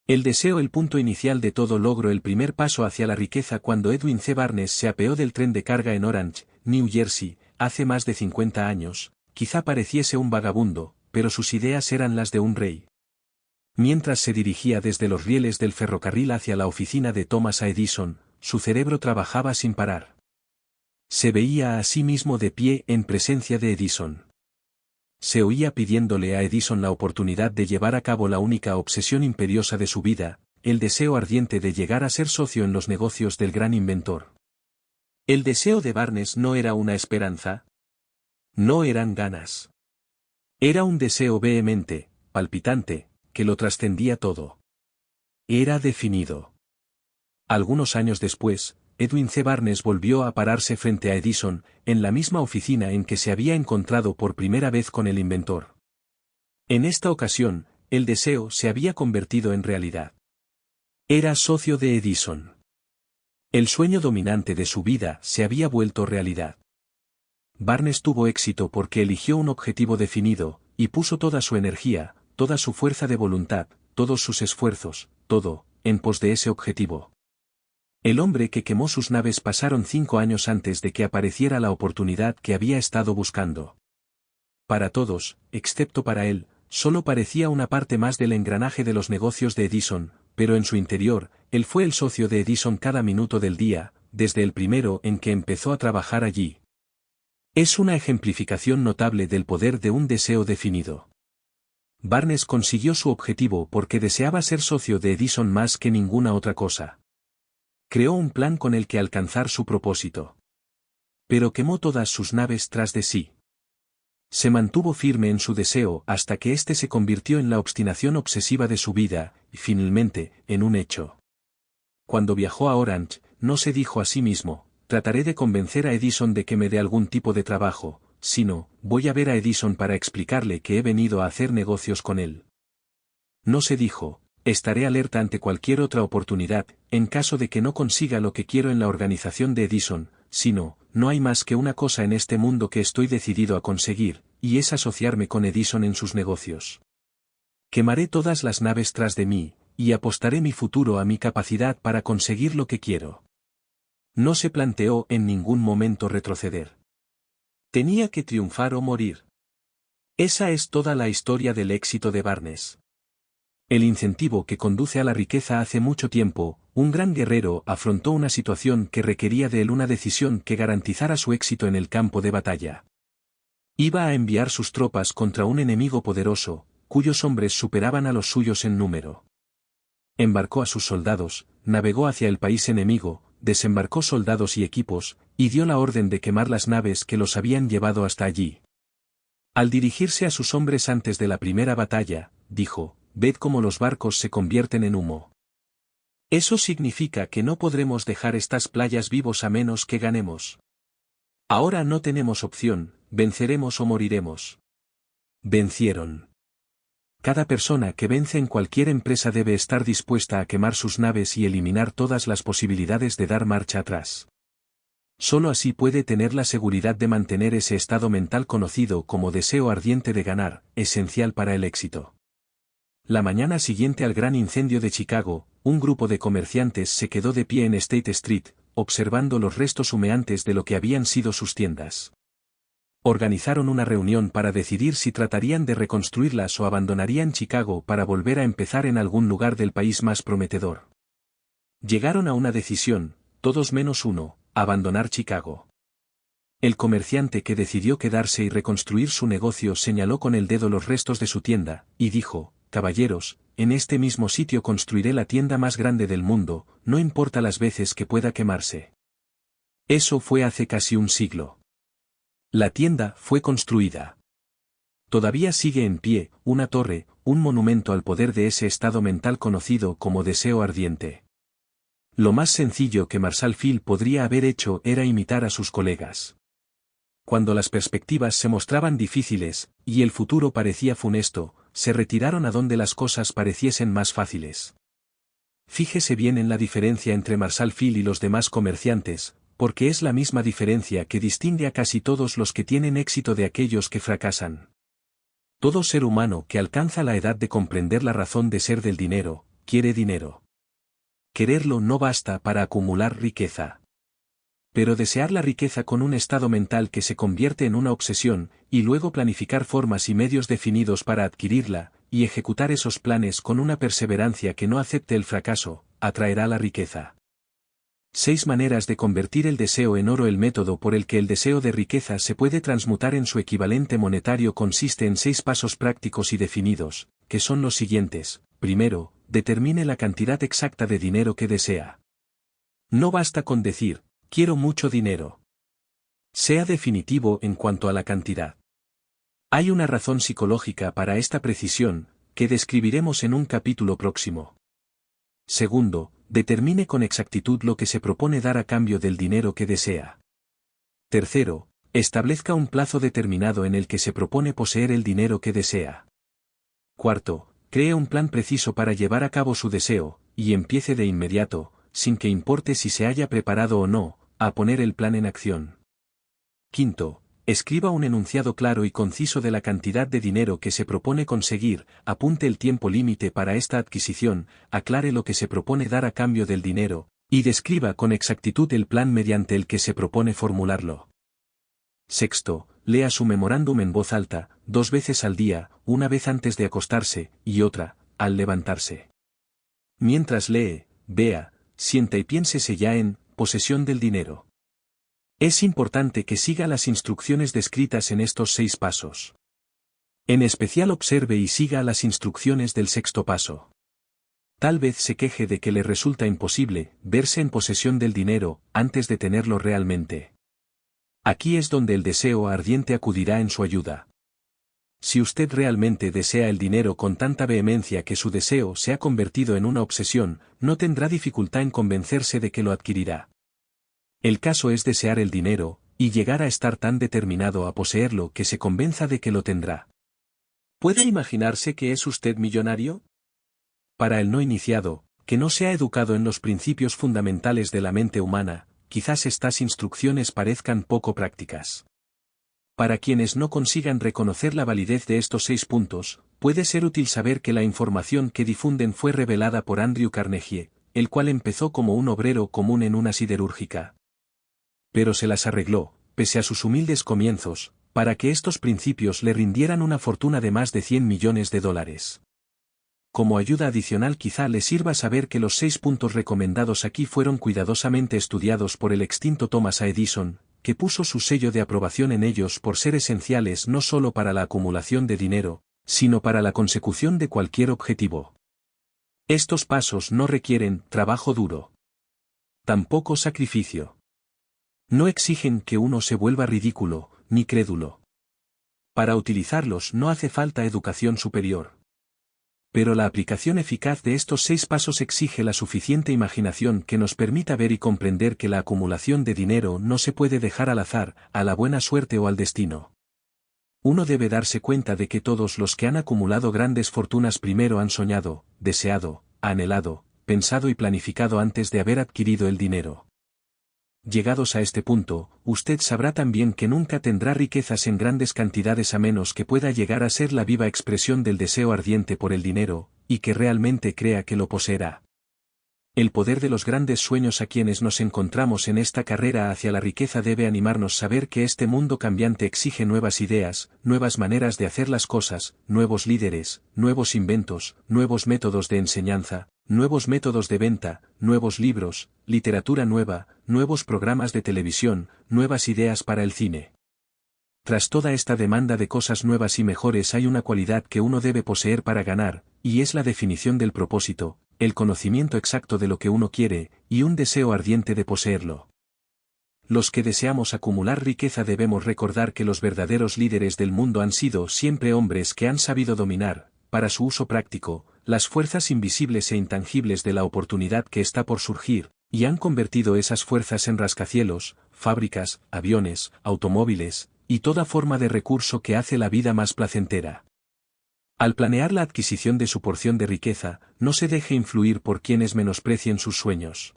El deseo, el punto inicial de todo logro, el primer paso hacia la riqueza. Cuando Edwin C. Barnes se apeó del tren de carga en Orange, New Jersey, hace más de 50 años, quizá pareciese un vagabundo, pero sus ideas eran las de un rey. Mientras se dirigía desde los rieles del ferrocarril hacia la oficina de Thomas A. Edison, su cerebro trabajaba sin parar. Se veía a sí mismo de pie en presencia de Edison. Se oía pidiéndole a Edison la oportunidad de llevar a cabo la única obsesión imperiosa de su vida, el deseo ardiente de llegar a ser socio en los negocios del gran inventor. El deseo de Barnes no era una esperanza. No eran ganas. Era un deseo vehemente, palpitante, que lo trascendía todo. Era definido. Algunos años después, Edwin C. Barnes volvió a pararse frente a Edison, en la misma oficina en que se había encontrado por primera vez con el inventor. En esta ocasión, el deseo se había convertido en realidad. Era socio de Edison. El sueño dominante de su vida se había vuelto realidad. Barnes tuvo éxito porque eligió un objetivo definido, y puso toda su energía, toda su fuerza de voluntad, todos sus esfuerzos, todo, en pos de ese objetivo. El hombre que quemó sus naves pasaron 5 años antes de que apareciera la oportunidad que había estado buscando. Para todos, excepto para él, solo parecía una parte más del engranaje de los negocios de Edison, pero en su interior, él fue el socio de Edison cada minuto del día, desde el primero en que empezó a trabajar allí. Es una ejemplificación notable del poder de un deseo definido. Barnes consiguió su objetivo porque deseaba ser socio de Edison más que ninguna otra cosa. Creó un plan con el que alcanzar su propósito. Pero quemó todas sus naves tras de sí. Se mantuvo firme en su deseo hasta que éste se convirtió en la obstinación obsesiva de su vida, y finalmente, en un hecho. Cuando viajó a Orange, no se dijo a sí mismo, trataré de convencer a Edison de que me dé algún tipo de trabajo, sino, voy a ver a Edison para explicarle que he venido a hacer negocios con él. No se dijo, estaré alerta ante cualquier otra oportunidad, en caso de que no consiga lo que quiero en la organización de Edison, sino, no hay más que una cosa en este mundo que estoy decidido a conseguir, y es asociarme con Edison en sus negocios. Quemaré todas las naves tras de mí, y apostaré mi futuro a mi capacidad para conseguir lo que quiero. No se planteó en ningún momento retroceder. Tenía que triunfar o morir. Esa es toda la historia del éxito de Barnes. El incentivo que conduce a la riqueza. Hace mucho tiempo, un gran guerrero afrontó una situación que requería de él una decisión que garantizara su éxito en el campo de batalla. Iba a enviar sus tropas contra un enemigo poderoso, cuyos hombres superaban a los suyos en número. Embarcó a sus soldados, navegó hacia el país enemigo, desembarcó soldados y equipos, y dio la orden de quemar las naves que los habían llevado hasta allí. Al dirigirse a sus hombres antes de la primera batalla, dijo, «Ved cómo los barcos se convierten en humo. Eso significa que no podremos dejar estas playas vivos a menos que ganemos. Ahora no tenemos opción, venceremos o moriremos». Vencieron. Cada persona que vence en cualquier empresa debe estar dispuesta a quemar sus naves y eliminar todas las posibilidades de dar marcha atrás. Solo así puede tener la seguridad de mantener ese estado mental conocido como deseo ardiente de ganar, esencial para el éxito. La mañana siguiente al gran incendio de Chicago, un grupo de comerciantes se quedó de pie en State Street, observando los restos humeantes de lo que habían sido sus tiendas. Organizaron una reunión para decidir si tratarían de reconstruirlas o abandonarían Chicago para volver a empezar en algún lugar del país más prometedor. Llegaron a una decisión, todos menos uno, abandonar Chicago. El comerciante que decidió quedarse y reconstruir su negocio señaló con el dedo los restos de su tienda, y dijo, «Caballeros, en este mismo sitio construiré la tienda más grande del mundo, no importa las veces que pueda quemarse». Eso fue hace casi un siglo. La tienda fue construida. Todavía sigue en pie, una torre, un monumento al poder de ese estado mental conocido como deseo ardiente. Lo más sencillo que Marshall Field podría haber hecho era imitar a sus colegas. Cuando las perspectivas se mostraban difíciles, y el futuro parecía funesto, se retiraron a donde las cosas pareciesen más fáciles. Fíjese bien en la diferencia entre Marshall Field y los demás comerciantes, porque es la misma diferencia que distingue a casi todos los que tienen éxito de aquellos que fracasan. Todo ser humano que alcanza la edad de comprender la razón de ser del dinero, quiere dinero. Quererlo no basta para acumular riqueza. Pero desear la riqueza con un estado mental que se convierte en una obsesión, y luego planificar formas y medios definidos para adquirirla, y ejecutar esos planes con una perseverancia que no acepte el fracaso, atraerá la riqueza. 6 maneras de convertir el deseo en oro. El método por el que el deseo de riqueza se puede transmutar en su equivalente monetario consiste en 6 pasos prácticos y definidos, que son los siguientes. Primero, determine la cantidad exacta de dinero que desea. No basta con decir, quiero mucho dinero. Sea definitivo en cuanto a la cantidad. Hay una razón psicológica para esta precisión, que describiremos en un capítulo próximo. Segundo, determine con exactitud lo que se propone dar a cambio del dinero que desea. Tercero, establezca un plazo determinado en el que se propone poseer el dinero que desea. Cuarto, cree un plan preciso para llevar a cabo su deseo, y empiece de inmediato, sin que importe si se haya preparado o no, a poner el plan en acción. Quinto, escriba un enunciado claro y conciso de la cantidad de dinero que se propone conseguir, apunte el tiempo límite para esta adquisición, aclare lo que se propone dar a cambio del dinero, y describa con exactitud el plan mediante el que se propone formularlo. Sexto, lea su memorándum en voz alta, 2 veces al día, una vez antes de acostarse, y otra, al levantarse. Mientras lee, vea, sienta y piénsese ya en posesión del dinero. Es importante que siga las instrucciones descritas en estos 6 pasos. En especial observe y siga las instrucciones del 6º paso. Tal vez se queje de que le resulta imposible verse en posesión del dinero antes de tenerlo realmente. Aquí es donde el deseo ardiente acudirá en su ayuda. Si usted realmente desea el dinero con tanta vehemencia que su deseo se ha convertido en una obsesión, no tendrá dificultad en convencerse de que lo adquirirá. El caso es desear el dinero, y llegar a estar tan determinado a poseerlo que se convenza de que lo tendrá. ¿Puede imaginarse que es usted millonario? Para el no iniciado, que no se ha educado en los principios fundamentales de la mente humana, quizás estas instrucciones parezcan poco prácticas. Para quienes no consigan reconocer la validez de estos 6 puntos, puede ser útil saber que la información que difunden fue revelada por Andrew Carnegie, el cual empezó como un obrero común en una siderúrgica. Pero se las arregló, pese a sus humildes comienzos, para que estos principios le rindieran una fortuna de más de $100 millones. Como ayuda adicional quizá le sirva saber que los 6 puntos recomendados aquí fueron cuidadosamente estudiados por el extinto Thomas A. Edison, que puso su sello de aprobación en ellos por ser esenciales no solo para la acumulación de dinero, sino para la consecución de cualquier objetivo. Estos pasos no requieren trabajo duro. Tampoco sacrificio. No exigen que uno se vuelva ridículo, ni crédulo. Para utilizarlos no hace falta educación superior. Pero la aplicación eficaz de estos 6 pasos exige la suficiente imaginación que nos permita ver y comprender que la acumulación de dinero no se puede dejar al azar, a la buena suerte o al destino. Uno debe darse cuenta de que todos los que han acumulado grandes fortunas primero han soñado, deseado, anhelado, pensado y planificado antes de haber adquirido el dinero. Llegados a este punto, usted sabrá también que nunca tendrá riquezas en grandes cantidades a menos que pueda llegar a ser la viva expresión del deseo ardiente por el dinero, y que realmente crea que lo poseerá. El poder de los grandes sueños a quienes nos encontramos en esta carrera hacia la riqueza debe animarnos saber que este mundo cambiante exige nuevas ideas, nuevas maneras de hacer las cosas, nuevos líderes, nuevos inventos, nuevos métodos de enseñanza, nuevos métodos de venta, nuevos libros, literatura nueva, nuevos programas de televisión, nuevas ideas para el cine. Tras toda esta demanda de cosas nuevas y mejores hay una cualidad que uno debe poseer para ganar, y es la definición del propósito, el conocimiento exacto de lo que uno quiere, y un deseo ardiente de poseerlo. Los que deseamos acumular riqueza debemos recordar que los verdaderos líderes del mundo han sido siempre hombres que han sabido dominar, para su uso práctico, las fuerzas invisibles e intangibles de la oportunidad que está por surgir, y han convertido esas fuerzas en rascacielos, fábricas, aviones, automóviles, y toda forma de recurso que hace la vida más placentera. Al planear la adquisición de su porción de riqueza, no se deje influir por quienes menosprecien sus sueños.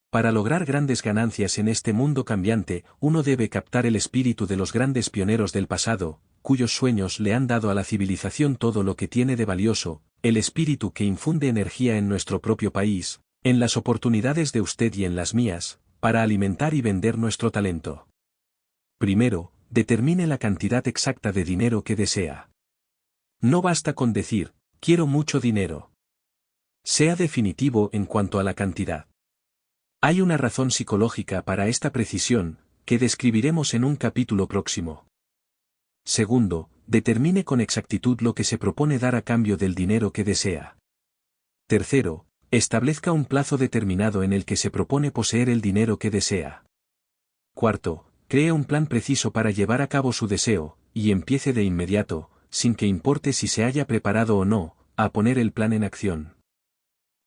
Para lograr grandes ganancias en este mundo cambiante, uno debe captar el espíritu de los grandes pioneros del pasado, cuyos sueños le han dado a la civilización todo lo que tiene de valioso, el espíritu que infunde energía en nuestro propio país, en las oportunidades de usted y en las mías, para alimentar y vender nuestro talento. Primero, determine la cantidad exacta de dinero que desea. No basta con decir, quiero mucho dinero. Sea definitivo en cuanto a la cantidad. Hay una razón psicológica para esta precisión, que describiremos en un capítulo próximo. Segundo, determine con exactitud lo que se propone dar a cambio del dinero que desea. Tercero, establezca un plazo determinado en el que se propone poseer el dinero que desea. Cuarto, cree un plan preciso para llevar a cabo su deseo, y empiece de inmediato, sin que importe si se haya preparado o no, a poner el plan en acción.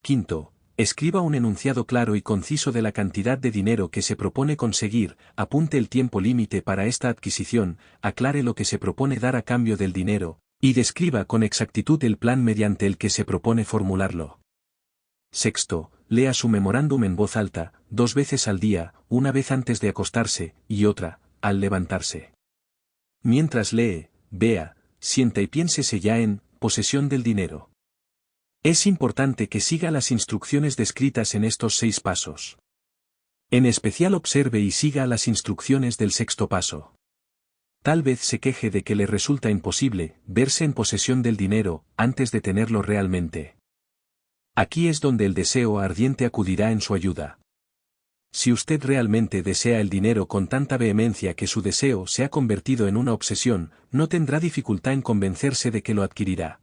Quinto, escriba un enunciado claro y conciso de la cantidad de dinero que se propone conseguir, apunte el tiempo límite para esta adquisición, aclare lo que se propone dar a cambio del dinero, y describa con exactitud el plan mediante el que se propone formularlo. Sexto, lea su memorándum en voz alta, 2 veces al día, una vez antes de acostarse, y otra, al levantarse. Mientras lee, vea, sienta y piénsese ya en posesión del dinero. Es importante que siga las instrucciones descritas en estos 6 pasos. En especial observe y siga las instrucciones del 6º paso. Tal vez se queje de que le resulta imposible verse en posesión del dinero antes de tenerlo realmente. Aquí es donde el deseo ardiente acudirá en su ayuda. Si usted realmente desea el dinero con tanta vehemencia que su deseo se ha convertido en una obsesión, no tendrá dificultad en convencerse de que lo adquirirá.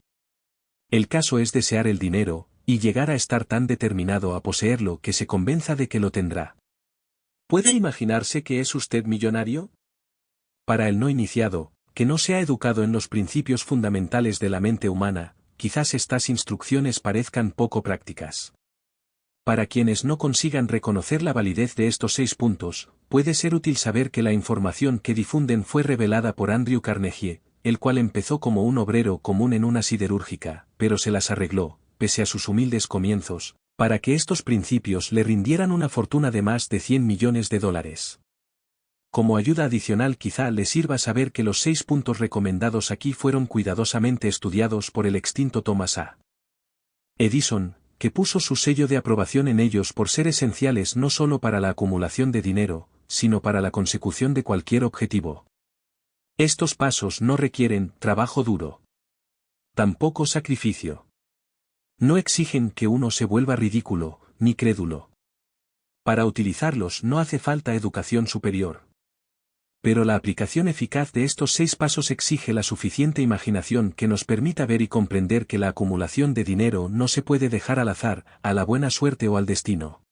El caso es desear el dinero, y llegar a estar tan determinado a poseerlo que se convenza de que lo tendrá. ¿Puede imaginarse que es usted millonario? Para el no iniciado, que no se ha educado en los principios fundamentales de la mente humana, quizás estas instrucciones parezcan poco prácticas. Para quienes no consigan reconocer la validez de estos 6 puntos, puede ser útil saber que la información que difunden fue revelada por Andrew Carnegie, el cual empezó como un obrero común en una siderúrgica, pero se las arregló, pese a sus humildes comienzos, para que estos principios le rindieran una fortuna de más de $100 millones. Como ayuda adicional quizá le sirva saber que los 6 puntos recomendados aquí fueron cuidadosamente estudiados por el extinto Thomas A. Edison, que puso su sello de aprobación en ellos por ser esenciales no solo para la acumulación de dinero, sino para la consecución de cualquier objetivo. Estos pasos no requieren trabajo duro. Tampoco sacrificio. No exigen que uno se vuelva ridículo, ni crédulo. Para utilizarlos no hace falta educación superior. Pero la aplicación eficaz de estos 6 pasos exige la suficiente imaginación que nos permita ver y comprender que la acumulación de dinero no se puede dejar al azar, a la buena suerte o al destino.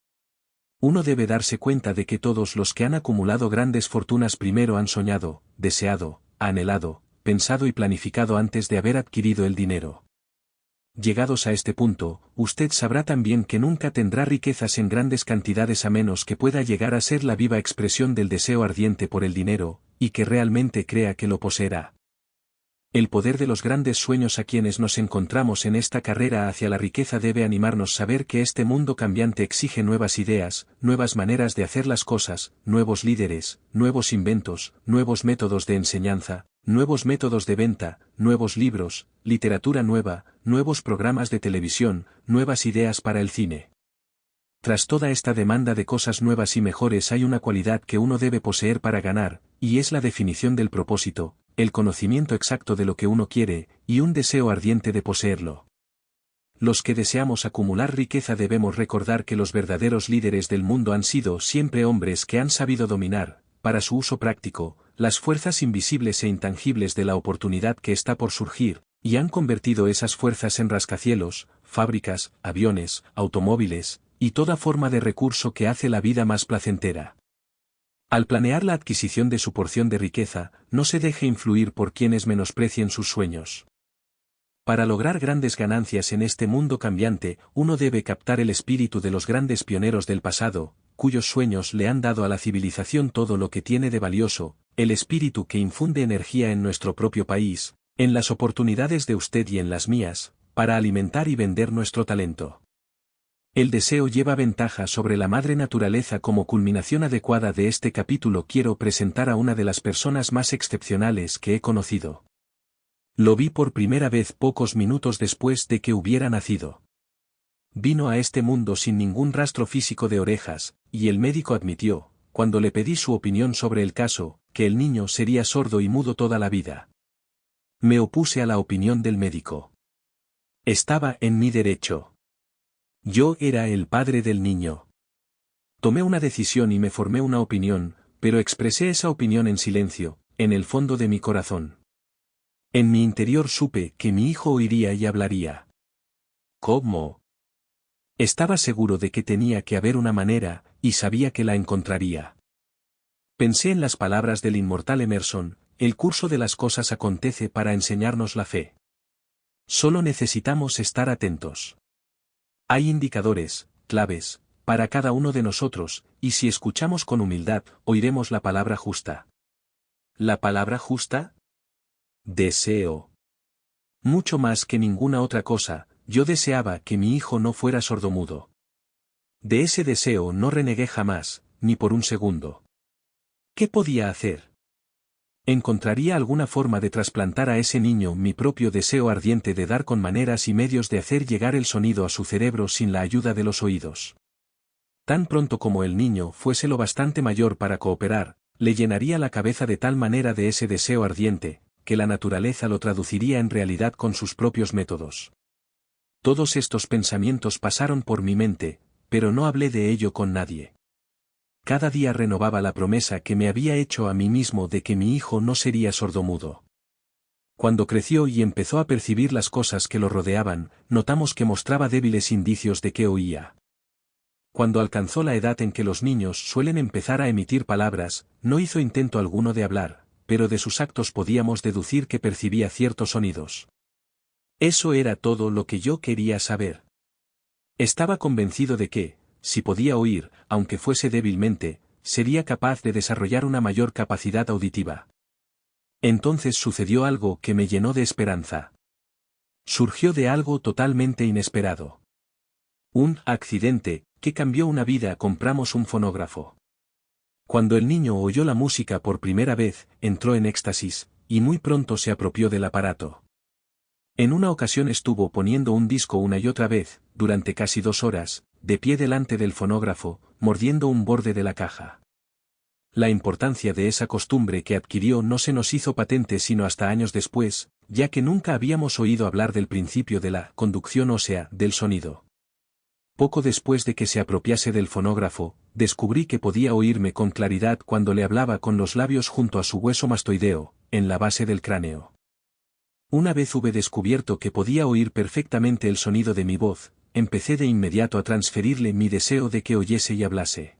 Uno debe darse cuenta de que todos los que han acumulado grandes fortunas primero han soñado, deseado, anhelado, pensado y planificado antes de haber adquirido el dinero. Llegados a este punto, usted sabrá también que nunca tendrá riquezas en grandes cantidades a menos que pueda llegar a ser la viva expresión del deseo ardiente por el dinero, y que realmente crea que lo poseerá. El poder de los grandes sueños a quienes nos encontramos en esta carrera hacia la riqueza debe animarnos a saber que este mundo cambiante exige nuevas ideas, nuevas maneras de hacer las cosas, nuevos líderes, nuevos inventos, nuevos métodos de enseñanza, nuevos métodos de venta, nuevos libros, literatura nueva, nuevos programas de televisión, nuevas ideas para el cine. Tras toda esta demanda de cosas nuevas y mejores hay una cualidad que uno debe poseer para ganar, y es la definición del propósito, el conocimiento exacto de lo que uno quiere, y un deseo ardiente de poseerlo. Los que deseamos acumular riqueza debemos recordar que los verdaderos líderes del mundo han sido siempre hombres que han sabido dominar, para su uso práctico, las fuerzas invisibles e intangibles de la oportunidad que está por surgir, y han convertido esas fuerzas en rascacielos, fábricas, aviones, automóviles, y toda forma de recurso que hace la vida más placentera. Al planear la adquisición de su porción de riqueza, no se deje influir por quienes menosprecien sus sueños. Para lograr grandes ganancias en este mundo cambiante, uno debe captar el espíritu de los grandes pioneros del pasado, cuyos sueños le han dado a la civilización todo lo que tiene de valioso, el espíritu que infunde energía en nuestro propio país, en las oportunidades de usted y en las mías, para alimentar y vender nuestro talento. El deseo lleva ventaja sobre la madre naturaleza. Como culminación adecuada de este capítulo quiero presentar a una de las personas más excepcionales que he conocido. Lo vi por primera vez pocos minutos después de que hubiera nacido. Vino a este mundo sin ningún rastro físico de orejas, y el médico admitió, cuando le pedí su opinión sobre el caso, que el niño sería sordo y mudo toda la vida. Me opuse a la opinión del médico. Estaba en mi derecho. Yo era el padre del niño. Tomé una decisión y me formé una opinión, pero expresé esa opinión en silencio, en el fondo de mi corazón. En mi interior supe que mi hijo oiría y hablaría. ¿Cómo? Estaba seguro de que tenía que haber una manera, y sabía que la encontraría. Pensé en las palabras del inmortal Emerson: el curso de las cosas acontece para enseñarnos la fe. Solo necesitamos estar atentos. Hay indicadores, claves, para cada uno de nosotros, y si escuchamos con humildad, oiremos la palabra justa. ¿La palabra justa? Deseo. Mucho más que ninguna otra cosa, yo deseaba que mi hijo no fuera sordomudo. De ese deseo no renegué jamás, ni por un segundo. ¿Qué podía hacer? Encontraría alguna forma de trasplantar a ese niño mi propio deseo ardiente de dar con maneras y medios de hacer llegar el sonido a su cerebro sin la ayuda de los oídos. Tan pronto como el niño fuese lo bastante mayor para cooperar, le llenaría la cabeza de tal manera de ese deseo ardiente, que la naturaleza lo traduciría en realidad con sus propios métodos. Todos estos pensamientos pasaron por mi mente, pero no hablé de ello con nadie. Cada día renovaba la promesa que me había hecho a mí mismo de que mi hijo no sería sordomudo. Cuando creció y empezó a percibir las cosas que lo rodeaban, notamos que mostraba débiles indicios de que oía. Cuando alcanzó la edad en que los niños suelen empezar a emitir palabras, no hizo intento alguno de hablar, pero de sus actos podíamos deducir que percibía ciertos sonidos. Eso era todo lo que yo quería saber. Estaba convencido de que, si podía oír, aunque fuese débilmente, sería capaz de desarrollar una mayor capacidad auditiva. Entonces sucedió algo que me llenó de esperanza. Surgió de algo totalmente inesperado. Un accidente que cambió una vida. Compramos un fonógrafo. Cuando el niño oyó la música por primera vez, entró en éxtasis, y muy pronto se apropió del aparato. En una ocasión estuvo poniendo un disco una y otra vez, durante casi 2 horas, de pie delante del fonógrafo, mordiendo un borde de la caja. La importancia de esa costumbre que adquirió no se nos hizo patente sino hasta años después, ya que nunca habíamos oído hablar del principio de la conducción ósea del sonido. Poco después de que se apropiase del fonógrafo, descubrí que podía oírme con claridad cuando le hablaba con los labios junto a su hueso mastoideo, en la base del cráneo. Una vez hube descubierto que podía oír perfectamente el sonido de mi voz, empecé de inmediato a transferirle mi deseo de que oyese y hablase.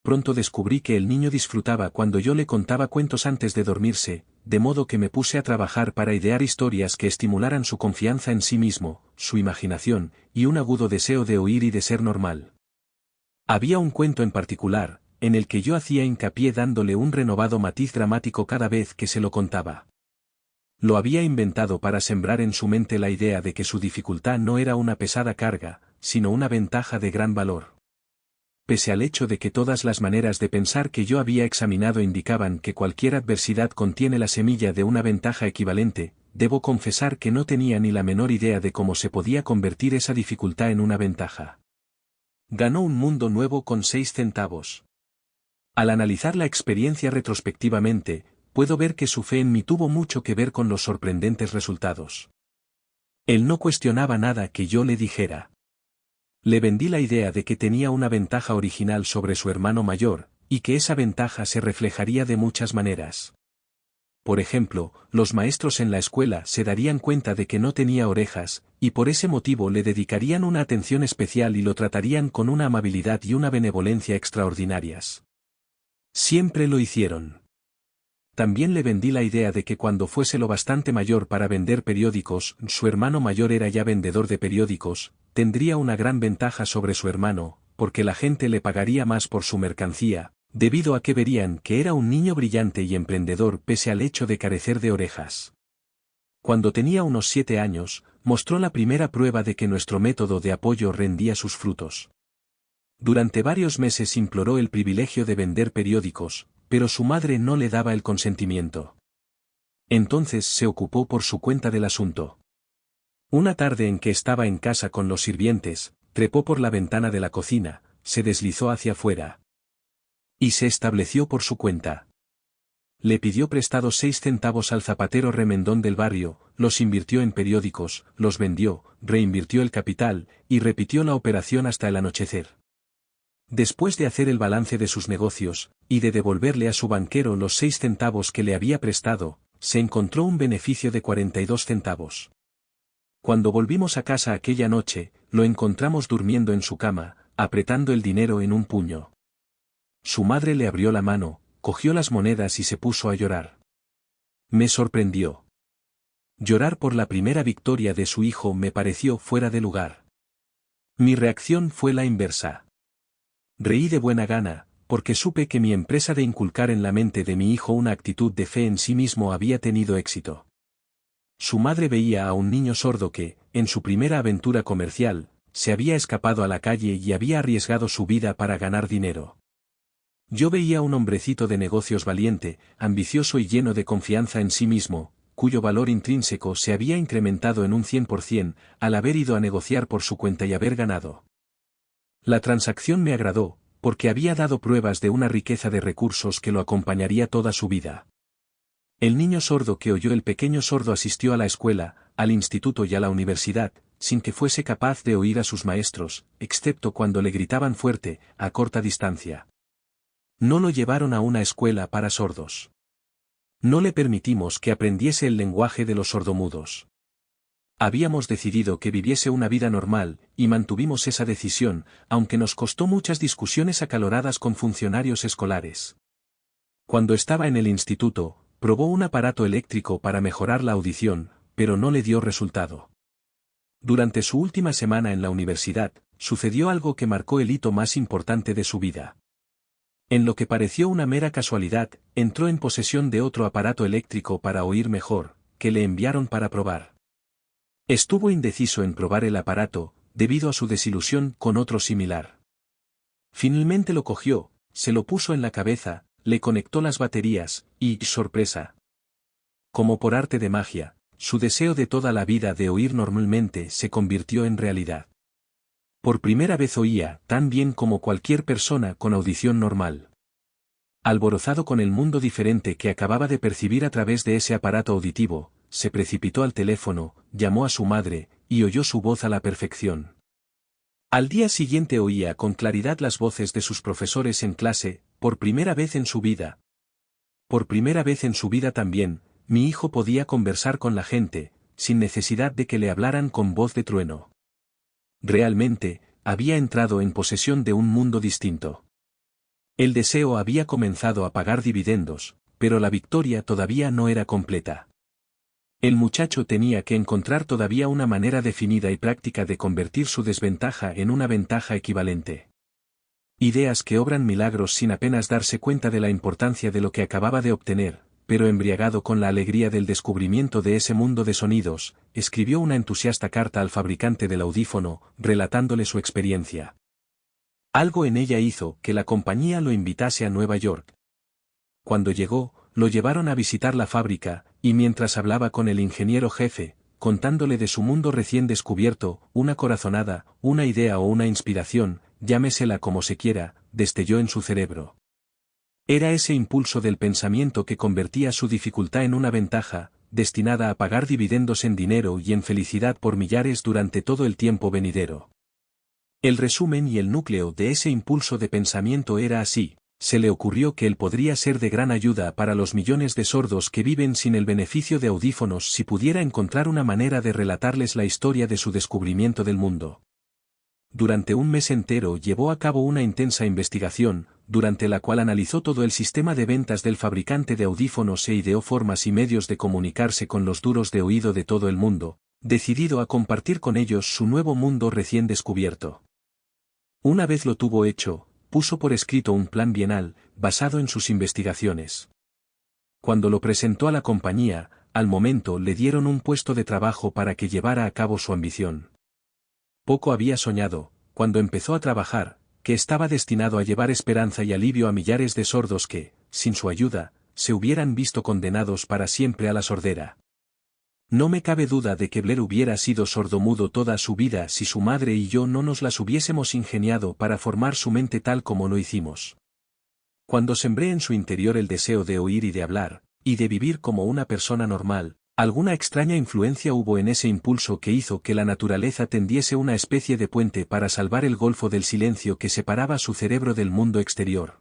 Pronto descubrí que el niño disfrutaba cuando yo le contaba cuentos antes de dormirse, de modo que me puse a trabajar para idear historias que estimularan su confianza en sí mismo, su imaginación, y un agudo deseo de oír y de ser normal. Había un cuento en particular, en el que yo hacía hincapié dándole un renovado matiz dramático cada vez que se lo contaba. Lo había inventado para sembrar en su mente la idea de que su dificultad no era una pesada carga, sino una ventaja de gran valor. Pese al hecho de que todas las maneras de pensar que yo había examinado indicaban que cualquier adversidad contiene la semilla de una ventaja equivalente, debo confesar que no tenía ni la menor idea de cómo se podía convertir esa dificultad en una ventaja. Ganó un mundo nuevo con 6 centavos. Al analizar la experiencia retrospectivamente, puedo ver que su fe en mí tuvo mucho que ver con los sorprendentes resultados. Él no cuestionaba nada que yo le dijera. Le vendí la idea de que tenía una ventaja original sobre su hermano mayor, y que esa ventaja se reflejaría de muchas maneras. Por ejemplo, los maestros en la escuela se darían cuenta de que no tenía orejas, y por ese motivo le dedicarían una atención especial y lo tratarían con una amabilidad y una benevolencia extraordinarias. Siempre lo hicieron. También le vendí la idea de que cuando fuese lo bastante mayor para vender periódicos, su hermano mayor era ya vendedor de periódicos, tendría una gran ventaja sobre su hermano, porque la gente le pagaría más por su mercancía, debido a que verían que era un niño brillante y emprendedor pese al hecho de carecer de orejas. Cuando tenía unos 7 años, mostró la primera prueba de que nuestro método de apoyo rendía sus frutos. Durante varios meses imploró el privilegio de vender periódicos, pero su madre no le daba el consentimiento. Entonces se ocupó por su cuenta del asunto. Una tarde en que estaba en casa con los sirvientes, trepó por la ventana de la cocina, se deslizó hacia afuera. Y se estableció por su cuenta. Le pidió prestados 6 centavos al zapatero remendón del barrio, los invirtió en periódicos, los vendió, reinvirtió el capital, y repitió la operación hasta el anochecer. Después de hacer el balance de sus negocios, y de devolverle a su banquero los 6 centavos que le había prestado, se encontró un beneficio de 42 centavos. Cuando volvimos a casa aquella noche, lo encontramos durmiendo en su cama, apretando el dinero en un puño. Su madre le abrió la mano, cogió las monedas y se puso a llorar. Me sorprendió. Llorar por la primera victoria de su hijo me pareció fuera de lugar. Mi reacción fue la inversa. Reí de buena gana, porque supe que mi empresa de inculcar en la mente de mi hijo una actitud de fe en sí mismo había tenido éxito. Su madre veía a un niño sordo que, en su primera aventura comercial, se había escapado a la calle y había arriesgado su vida para ganar dinero. Yo veía a un hombrecito de negocios valiente, ambicioso y lleno de confianza en sí mismo, cuyo valor intrínseco se había incrementado en un 100% al haber ido a negociar por su cuenta y haber ganado. La transacción me agradó, porque había dado pruebas de una riqueza de recursos que lo acompañaría toda su vida. El niño sordo que oyó el pequeño sordo asistió a la escuela, al instituto y a la universidad, sin que fuese capaz de oír a sus maestros, excepto cuando le gritaban fuerte, a corta distancia. No lo llevaron a una escuela para sordos. No le permitimos que aprendiese el lenguaje de los sordomudos. Habíamos decidido que viviese una vida normal, y mantuvimos esa decisión, aunque nos costó muchas discusiones acaloradas con funcionarios escolares. Cuando estaba en el instituto, probó un aparato eléctrico para mejorar la audición, pero no le dio resultado. Durante su última semana en la universidad, sucedió algo que marcó el hito más importante de su vida. En lo que pareció una mera casualidad, entró en posesión de otro aparato eléctrico para oír mejor, que le enviaron para probar. Estuvo indeciso en probar el aparato, debido a su desilusión con otro similar. Finalmente lo cogió, se lo puso en la cabeza, le conectó las baterías, y, sorpresa. Como por arte de magia, su deseo de toda la vida de oír normalmente se convirtió en realidad. Por primera vez oía tan bien como cualquier persona con audición normal. Alborozado con el mundo diferente que acababa de percibir a través de ese aparato auditivo, se precipitó al teléfono, llamó a su madre, y oyó su voz a la perfección. Al día siguiente oía con claridad las voces de sus profesores en clase, por primera vez en su vida. Por primera vez en su vida también, mi hijo podía conversar con la gente, sin necesidad de que le hablaran con voz de trueno. Realmente, había entrado en posesión de un mundo distinto. El deseo había comenzado a pagar dividendos, pero la victoria todavía no era completa. El muchacho tenía que encontrar todavía una manera definida y práctica de convertir su desventaja en una ventaja equivalente. Ideas que obran milagros sin apenas darse cuenta de la importancia de lo que acababa de obtener, pero embriagado con la alegría del descubrimiento de ese mundo de sonidos, escribió una entusiasta carta al fabricante del audífono, relatándole su experiencia. Algo en ella hizo que la compañía lo invitase a Nueva York. Cuando llegó, lo llevaron a visitar la fábrica, y mientras hablaba con el ingeniero jefe, contándole de su mundo recién descubierto, una corazonada, una idea o una inspiración, llámesela como se quiera, destelló en su cerebro. Era ese impulso del pensamiento que convertía su dificultad en una ventaja, destinada a pagar dividendos en dinero y en felicidad por millares durante todo el tiempo venidero. El resumen y el núcleo de ese impulso de pensamiento era así: se le ocurrió que él podría ser de gran ayuda para los millones de sordos que viven sin el beneficio de audífonos si pudiera encontrar una manera de relatarles la historia de su descubrimiento del mundo. Durante un mes entero llevó a cabo una intensa investigación, durante la cual analizó todo el sistema de ventas del fabricante de audífonos e ideó formas y medios de comunicarse con los duros de oído de todo el mundo, decidido a compartir con ellos su nuevo mundo recién descubierto. Una vez lo tuvo hecho, puso por escrito un plan bienal, basado en sus investigaciones. Cuando lo presentó a la compañía, al momento le dieron un puesto de trabajo para que llevara a cabo su ambición. Poco había soñado, cuando empezó a trabajar, que estaba destinado a llevar esperanza y alivio a millares de sordos que, sin su ayuda, se hubieran visto condenados para siempre a la sordera. No me cabe duda de que Blair hubiera sido sordomudo toda su vida si su madre y yo no nos las hubiésemos ingeniado para formar su mente tal como lo hicimos. Cuando sembré en su interior el deseo de oír y de hablar, y de vivir como una persona normal, alguna extraña influencia hubo en ese impulso que hizo que la naturaleza tendiese una especie de puente para salvar el golfo del silencio que separaba su cerebro del mundo exterior.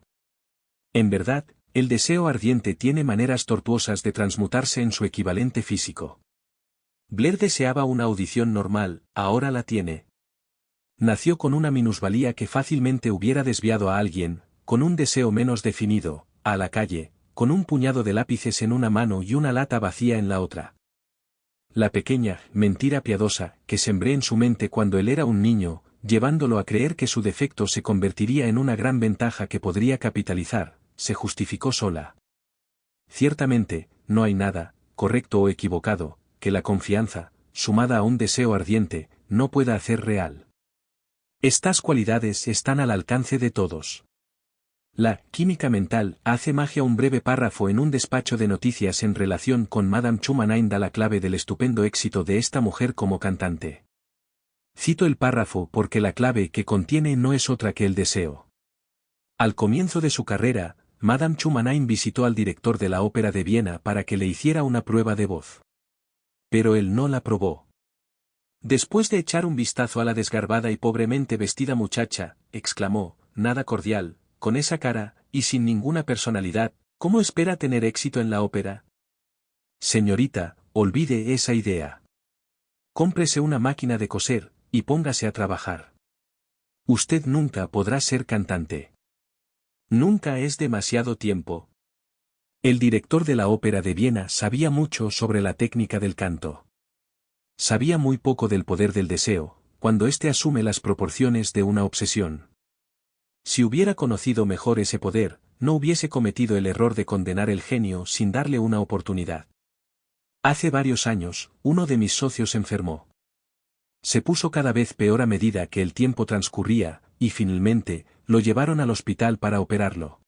En verdad, el deseo ardiente tiene maneras tortuosas de transmutarse en su equivalente físico. Blair deseaba una audición normal, ahora la tiene. Nació con una minusvalía que fácilmente hubiera desviado a alguien, con un deseo menos definido, a la calle, con un puñado de lápices en una mano y una lata vacía en la otra. La pequeña mentira piadosa que sembré en su mente cuando él era un niño, llevándolo a creer que su defecto se convertiría en una gran ventaja que podría capitalizar, se justificó sola. Ciertamente, no hay nada, correcto o equivocado, que la confianza, sumada a un deseo ardiente, no pueda hacer real. Estas cualidades están al alcance de todos. La química mental hace magia. Un breve párrafo en un despacho de noticias en relación con Madame Chumanin da la clave del estupendo éxito de esta mujer como cantante. Cito el párrafo porque la clave que contiene no es otra que el deseo. Al comienzo de su carrera, Madame Chumanin visitó al director de la Ópera de Viena para que le hiciera una prueba de voz. Pero él no la probó. Después de echar un vistazo a la desgarbada y pobremente vestida muchacha, exclamó, nada cordial, con esa cara, y sin ninguna personalidad, ¿cómo espera tener éxito en la ópera? Señorita, olvide esa idea. Cómprese una máquina de coser, y póngase a trabajar. Usted nunca podrá ser cantante. Nunca es demasiado tiempo. El director de la Ópera de Viena sabía mucho sobre la técnica del canto. Sabía muy poco del poder del deseo, cuando éste asume las proporciones de una obsesión. Si hubiera conocido mejor ese poder, no hubiese cometido el error de condenar el genio sin darle una oportunidad. Hace varios años, uno de mis socios enfermó. Se puso cada vez peor a medida que el tiempo transcurría, y finalmente, lo llevaron al hospital para operarlo.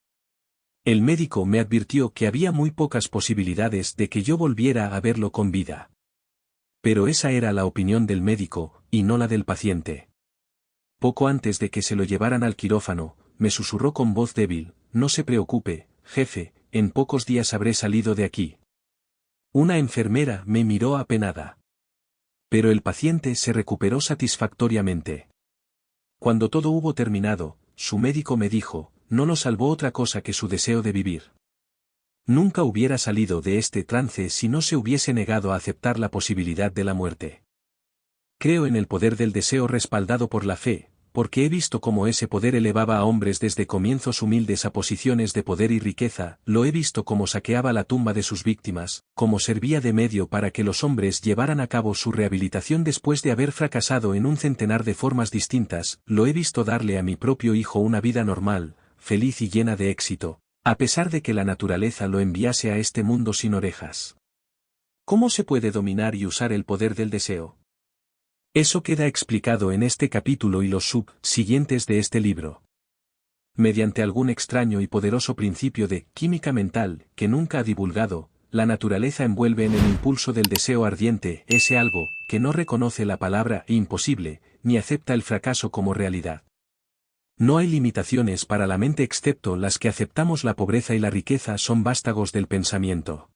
El médico me advirtió que había muy pocas posibilidades de que yo volviera a verlo con vida. Pero esa era la opinión del médico, y no la del paciente. Poco antes de que se lo llevaran al quirófano, me susurró con voz débil, no se preocupe, jefe, en pocos días habré salido de aquí. Una enfermera me miró apenada. Pero el paciente se recuperó satisfactoriamente. Cuando todo hubo terminado, su médico me dijo, no lo salvó otra cosa que su deseo de vivir. Nunca hubiera salido de este trance si no se hubiese negado a aceptar la posibilidad de la muerte. Creo en el poder del deseo respaldado por la fe, porque he visto cómo ese poder elevaba a hombres desde comienzos humildes a posiciones de poder y riqueza, lo he visto cómo saqueaba la tumba de sus víctimas, cómo servía de medio para que los hombres llevaran a cabo su rehabilitación después de haber fracasado en un centenar de formas distintas, lo he visto darle a mi propio hijo una vida normal, feliz y llena de éxito, a pesar de que la naturaleza lo enviase a este mundo sin orejas. ¿Cómo se puede dominar y usar el poder del deseo? Eso queda explicado en este capítulo y los siguientes de este libro. Mediante algún extraño y poderoso principio de química mental que nunca ha divulgado, la naturaleza envuelve en el impulso del deseo ardiente ese algo que no reconoce la palabra imposible, ni acepta el fracaso como realidad. No hay limitaciones para la mente excepto las que aceptamos. La pobreza y la riqueza son vástagos del pensamiento.